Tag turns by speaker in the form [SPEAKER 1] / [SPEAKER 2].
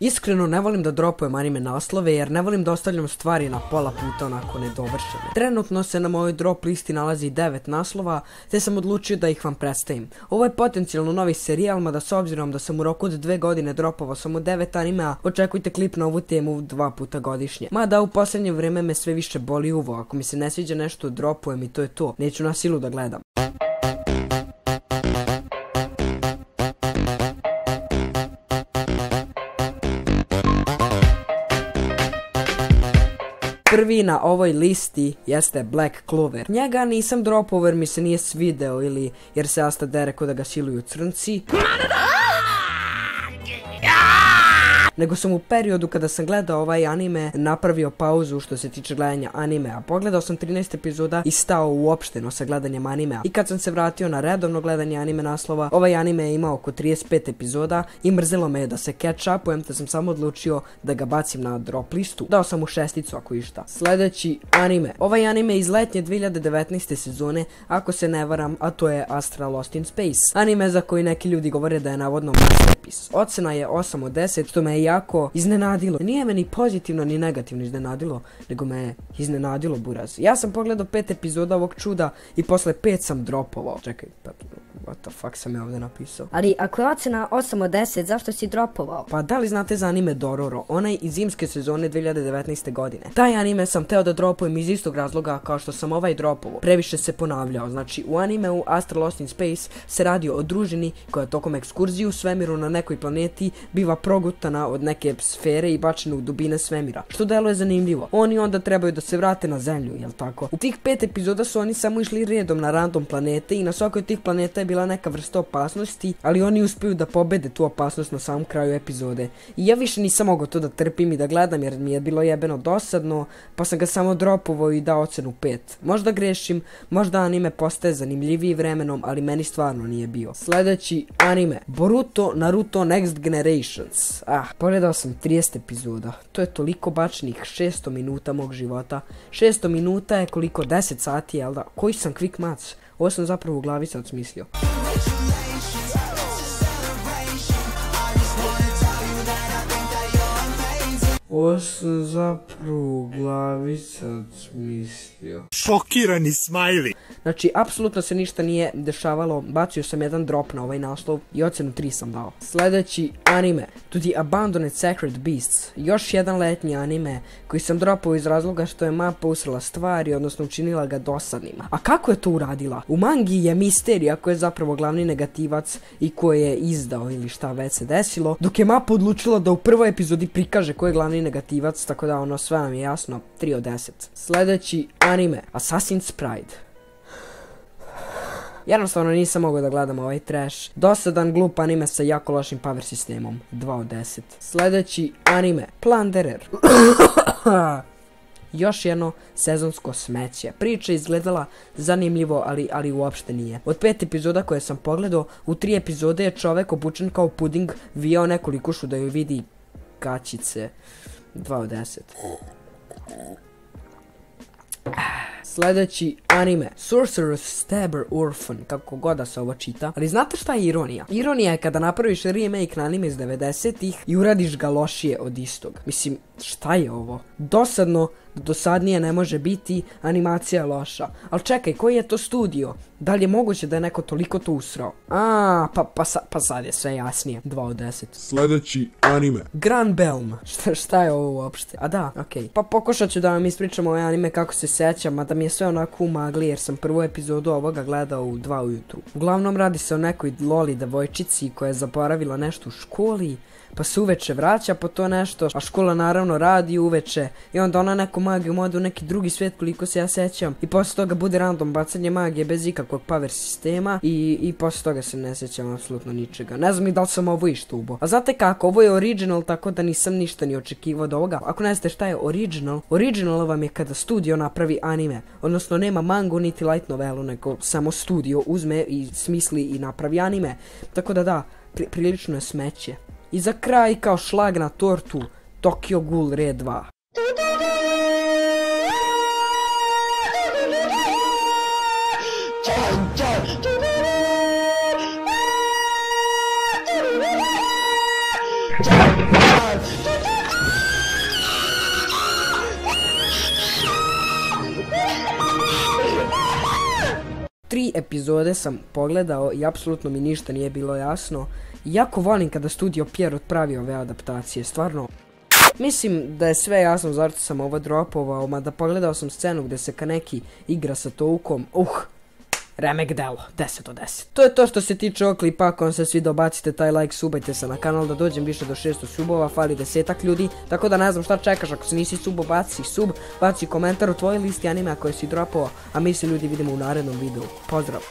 [SPEAKER 1] Iskreno ne volim da dropujem anime naslove jer ne volim da ostavljam stvari na pola puta onako nedovršene. Trenutno se na mojoj drop listi nalazi 9 naslova, te sam odlučio da ih vam predstavim. Ovo je potencijalno novi serijal, mada s obzirom da sam u roku od 2 godine dropovao samo 9 animea, očekujte klip na ovu temu 2 puta godišnje. Mada u posljednje vrijeme me sve više boli uvo, ako mi se ne sviđa nešto dropujem i to je to, neću na silu da gledam. Prvi na ovoj listi jeste Black Clover. Njega nisam dropao jer mi se nije svideo ili jer se Asta dere ko da ga siluju crnci. Nego sam u periodu kada sam gledao ovaj anime napravio pauzu što se tiče gledanja animea. Pogledao sam 13 epizoda i stao uopšteno sa gledanjem animea. I kad sam se vratio na redovno gledanje anime naslova, ovaj anime je imao oko 35 epizoda i mrzelo me je da se catch upujem, te sam samo odlučio da ga bacim na drop listu. Dao sam mu 6 ako išta. Sljedeći anime. Ovaj anime iz letnje 2019. sezone, ako se ne varam, a to je Astra Lost in Space. Anime za koji neki ljudi govore da je navodno masterpiece. Ocena je 8 od 10, što me je jako iznenadilo. Nije me ni pozitivno ni negativno iznenadilo, nego me je iznenadilo buraz. Ja sam pogledao 5 epizoda ovog čuda i posle 5 sam dropovao. Čekaj, what the fuck sam ja ovdje napisao?
[SPEAKER 2] Ali ako je ocena 8 od 10, zašto si dropovao?
[SPEAKER 1] Pa da li znate za anime Dororo, onaj iz zimske sezone 2019. godine? Taj anime sam teo da dropujem iz istog razloga kao što sam ovaj dropovao. Previše se ponavljao. Znači u animeu Astra Lost in Space se radi o družini koja tokom ekskurzije u svemiru na nekoj planeti biva progutana od neke sfere i bačena u dubine svemira, što deluje zanimljivo. Oni onda trebaju da se vrate na zemlju, jel tako? U tih 5 epizoda su oni samo išli redom na random planete i na svakoj od tih planeta je bila neka vrsta opasnosti, ali oni uspiju da pobede tu opasnost na samom kraju epizode. I ja više nisam mogao to da trpim i da gledam jer mi je bilo jebeno dosadno, pa sam ga samo dropovao i dao ocenu 5. Možda grešim, možda anime postaje zanimljiviji vremenom, ali meni stvarno nije bio. Sljedeći anime. Boruto Naruto Next Generations. Pogledao sam 30 epizoda. To je toliko bačnih 600 minuta mog života. 600 minuta je koliko 10 sati, jel da? Koji sam quick maths? Ovo sam zapravo u glavi sad smislio. Ovo sam zapravo u glavi sad smislio.
[SPEAKER 3] Šokirani smajli.
[SPEAKER 1] Znači, apsolutno se ništa nije dešavalo. Bacio sam jedan drop na ovaj naslov i ocenu 3 sam dao. Sljedeći anime. To the Abandoned Sacred Beasts. Još jedan letnji anime koji sam dropao iz razloga što je mapa usrala stvari, odnosno učinila ga dosadnima. A kako je to uradila? U mangi je misterija ko je zapravo glavni negativac i ko je izdao ili šta već se desilo, dok je mapa odlučila da u prvoj epizodi prikaže ko je glavni negativac, tako da ono sve vam je jasno, 3 od 10. Sljedeći anime, Assassin's Pride. Jednostavno nisam mogao da gledam ovaj trash. Dosadan glup anime sa jako lošim power sistemom, 2 od 10. Sljedeći anime, Plunderer. Još jedno sezonsko smeće. Priča izgledala zanimljivo, ali uopšte nije. Od 5 epizoda koje sam pogledao, u 3 epizode je čovek obučen kao puding vijao neku likušu da joj vidi kačice. 2 od 10. Sljedeći anime, Sorcerer's Stabber Orphan, kako god da se ovo čita. Ali znate šta je ironija? Ironija je kada napraviš remake na anime iz 90-ih i uradiš ga lošije od istog. Mislim, šta je ovo? Dosadno, dosadnije ne može biti, animacija je loša. Ali čekaj, koji je to studio? Da li je moguće da je neko toliko to usrao? Pa sad je sve jasnije. 2 od 10.
[SPEAKER 3] Sljedeći anime,
[SPEAKER 1] Granbelm. Šta je ovo uopšte? A da, okej. Pa pokušat ću da vam ispričam ovaj anime kako se sećam, a da mi je sve onako u magli jer sam prvu epizodu ovoga gledao u 2 ujutru. Uglavnom radi se o nekoj loli devojčici koja je zaboravila nešto u školi, pa se uveče vraća po to nešto, a škola naravno radi uveče i onda ona neku magiju ode u neki drugi svijet koliko se ja sećam i posle toga bude random bacanje magije bez ikakvog power sistema i posle toga se ne sećam apsolutno ničega. Ne znam i da li sam ovo ištubo. A znate kako, ovo je original, tako da nisam ništa ni očekivao od ovoga. Ako ne znate šta je original, original vam je kada studio napravi anime, odnosno nema mangu niti light novelu, nego samo studio uzme i smisli i napravi anime. Tako da prilično je smeće. I za kraj kao šlag na tortu, Tokyo Ghoul Red 2. Tri epizode sam pogledao i apsolutno mi ništa nije bilo jasno. Jako volim kada Studio Pierrot pravi ove adaptacije, stvarno. Mislim da je sve jasno zašto sam ovo dropovao, mada pogledao sam scenu gdje se Kaneki igra sa Toukom. Remek delo, 10 od 10. To je to što se tiče ovog klipa, ako vam se svidio bacite taj like, subajte se na kanal da dođem više do 600 subova, fali 10 ljudi, tako da ne znam šta čekaš, ako se nisi subo baci sub, baci komentar u tvojoj listi anime koje si dropovao, a mi se ljudi vidimo u narednom videu. Pozdrav!